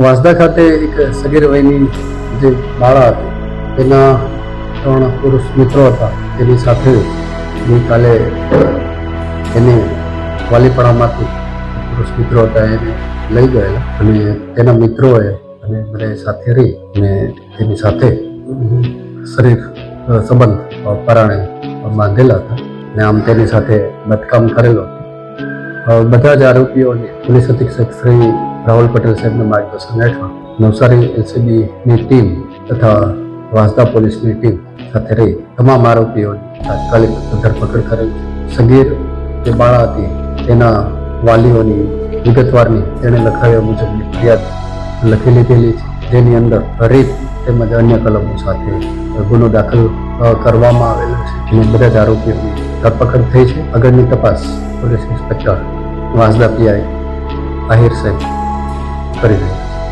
વાંસદા ખાતે એક સગીર વયની જે બાળા હતી તેના 3 પુરુષ મિત્રો હતા. તેની સાથે ગઈકાલે એને વાલીપણામાંથી પુરુષ મિત્રો હતા એને લઈ ગયેલા અને તેના મિત્રોએ અને બધા સાથે રહી અને તેની સાથે શરીર સંબંધ પરાણે બાંધેલા હતા અને આમ તેની સાથે બદકામ કરેલો હતો. બધા જ આરોપીઓને પોલીસ અધિક્ષક શ્રી રાહુલ પટેલ સાહેબના માર્ગદર્શન હેઠળ નવસારી એલસીબીની ટીમ તથા વાંસદા પોલીસની ટીમ સાથે રહી તમામ આરોપીઓની તાત્કાલિક ધરપકડ કરેલ. સગીર જે બાળા હતી તેના વાલીઓની વિગતવારની તેણે લખાવ્યા મુજબની ફરિયાદ લખી લીધેલી છે, જેની અંદર રેપ તેમજ અન્ય કલમો સાથે ગુનો દાખલ કરવામાં આવેલો છે અને બધા જ આરોપીઓની ધરપકડ થઈ છે. આગળની તપાસ police inspector Vansda PI Ahir સાહેબ કરી રહ્યા છે.